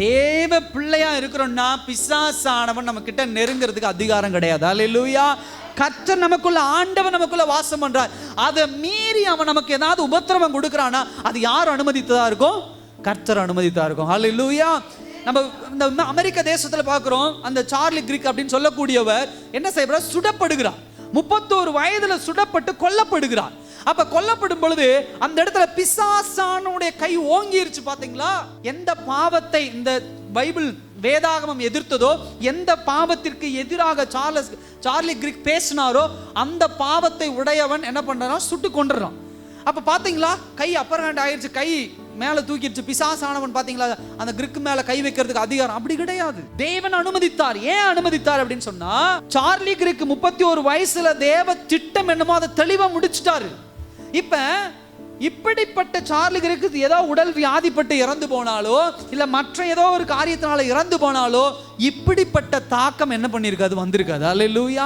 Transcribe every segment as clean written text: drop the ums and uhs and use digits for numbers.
தேவ பிள்ளையா இருக்கிறோம்னா பிசாசானவன் நம்ம கிட்ட நெருங்கிறதுக்கு அதிகாரம் கிடையாது. அல்லேலூயா. கர்த்தர் நமக்குள்ள, ஆண்டவன் நமக்குள்ள வாசம் பண்றார். அதை மீறி அவன் நமக்கு ஏதாவது உபத்திரவம் கொடுக்கறானா அது யார் அனுமதித்ததா இருக்கும்? கர்த்தர் அனுமதித்ததா இருக்கும். அல்லேலூயா. நம்ம இந்த அமெரிக்க தேசத்துல பார்க்கிறோம், அந்த சார்லி கிரிக் அப்படின்னு சொல்லக்கூடியவர் என்ன செய்யறார்? சுடப்படுகிறார். 31 வயதுல சுடப்பட்டு கொல்லப்படுகிறார். அப்ப கொல்லப்படும் பொழுது அந்த இடத்துல பிசாசானுடைய கை ஓங்கிருச்சு. பாத்தீங்களா? எந்த பாவத்தை இந்த பைபிள் வேதாகமம் எதிர்த்ததோ, எந்த பாவத்திற்கு எதிராக சார்லி கிரிக் பேசினாரோ அந்த பாவத்தை உடையவன் என்ன பண்றான்? சுட்டு கொண்டுறான். அப்ப பாத்தீங்களா, கை அப்பர் ஹேண்ட் ஆயிடுச்சு, கை மேல தூக்கிடுச்சு. பிசாசானவன் பாத்தீங்களா அந்த கிரிக் மேல கை வைக்கிறதுக்கு அதிகாரம் அப்படி கிடையாது. தேவன் அனுமதித்தார். ஏன் அனுமதித்தார் அப்படின்னு சொன்னா, சார்லி கிரிக் 31 வயசுல தேவ திட்டம் என்னமோ அதை தெளிவா முடிச்சுட்டாரு. இப்ப இப்படிப்பட்ட சார்லி கிரிக் ஏதோ உடல் வியாதிப்பட்டு இறந்து போனாலோ இல்ல மற்ற ஏதோ ஒரு காரியத்தினால இறந்து போனாலோ இப்படிப்பட்ட தாக்கம் என்ன பண்ணிருக்காது? வந்திருக்காது. அல்லேலூயா.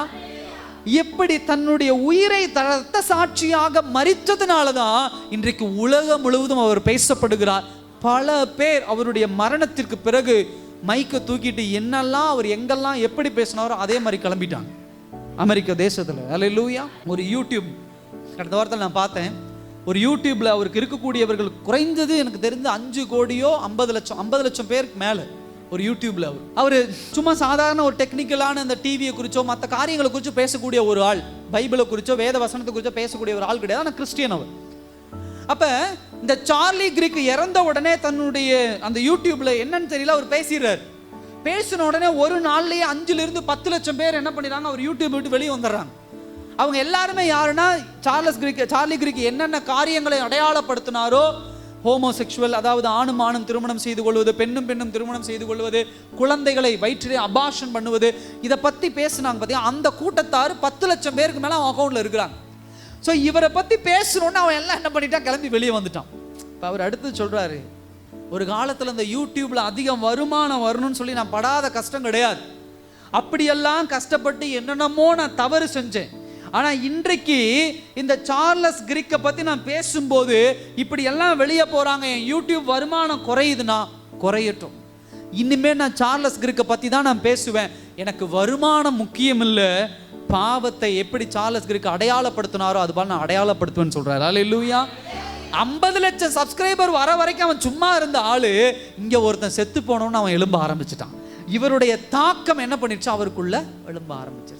எப்படி தன்னுடைய உயிரை ரத்த சாட்சியாக மரித்ததுனாலதான் இன்றைக்கு உலகம் முழுவதும் அவர் பேசப்படுகிறார். பல பேர் அவருடைய மரணத்திற்கு பிறகு மைக்க தூக்கிட்டு என்னெல்லாம் அவர் எங்கெல்லாம் எப்படி பேசினாரோ அதே மாதிரி கிளம்பிட்டாங்க அமெரிக்க தேசத்துல. அல்லேலூயா. ஒரு யூடியூப் கடந்த வாரத்தில் நான் பார்த்தேன். ஒரு யூடியூப்ல அவருக்கு இருக்கக்கூடியவர்கள் குறைந்தது எனக்கு தெரிந்து 5 கோடியோ 50 லட்சம் பேருக்கு மேல ஒரு யூடியூப்ல அவரு சும்மா சாதாரண ஒரு டெக்னிக்கலான அந்த டிவியை குறிச்சோ மற்ற காரியங்களை குறிச்சோ பேசக்கூடிய ஒரு ஆள், பைபிளை குறிச்சோ வேத வசனத்தை குறிச்சோ பேசக்கூடிய ஒரு ஆள் கிடையாது. ஆனால் கிறிஸ்டியன் அவர். அப்ப இந்த சார்லி கிரிக் இறந்த உடனே தன்னுடைய அந்த யூடியூப்ல என்னன்னு தெரியல அவர் பேசிடுறாரு. பேசின உடனே ஒரு நாள்லயே 5 to 10 லட்சம் பேர் என்ன பண்ணிடுறாங்க? அவர் யூடியூப் விட்டு வெளியே வந்துடுறாங்க. அவங்க எல்லாருமே யாருன்னா, சார்லி கிரிக் என்னென்ன காரியங்களை அடையாளப்படுத்தினாரோ, ஹோமோசெக்சுவல், அதாவது ஆணும் ஆணும் திருமணம் செய்து கொள்வது, பெண்ணும் பெண்ணும் திருமணம் செய்து கொள்வது, குழந்தைகளை வயிற்றிலே அபார்ஷன் பண்ணுவது, இதை பத்தி பேசினாங்க. பார்த்தீங்கன்னா அந்த கூட்டத்தார் 10 லட்சம் பேருக்கு மேல அவன் அக்கௌண்ட்ல இருக்கிறாங்க. ஸோ இவரை பத்தி பேசணும்னு அவன் எல்லாம் என்ன பண்ணிட்டான்? கிளம்பி வெளியே வந்துட்டான். இப்போ அவர் அடுத்து சொல்றாரு, ஒரு காலத்துல இந்த யூடியூப்ல அதிகம் வருமானம் வரணும்னு சொல்லி நான் படாத கஷ்டம் கிடையாது. அப்படியெல்லாம் கஷ்டப்பட்டு என்னென்னமோ நான் தவறு செஞ்சேன். ஆனா இன்றைக்கு இந்த சார்லஸ் கிரிக்கை பத்தி நான் பேசும்போது இப்படி எல்லாம் வெளியே போறாங்க, என் யூடியூப் வருமானம் குறையுதுன்னா குறையட்டும். இனிமே நான் சார்லஸ் கிரிக்கை பத்தி தான் நான் பேசுவேன். எனக்கு வருமானம் முக்கியம் இல்லை, பாவத்தை எப்படி சார்லஸ் கிரிக் அடையாளப்படுத்தினாரோ அது போல நான் அடையாளப்படுத்துவேன்னு சொல்றாரு. அல்லேலூயா. 50 லட்சம் சப்ஸ்கிரைபர் வர வரைக்கும் அவன் சும்மா இருந்த ஆளு இங்க ஒருத்தன் செத்து போனோன்னு அவன் எழும்ப ஆரம்பிச்சுட்டான். இவருடைய தாக்கம் என்ன பண்ணிடுச்சு? அவருக்குள்ள எழும்ப ஆரம்பிச்சிருச்சு.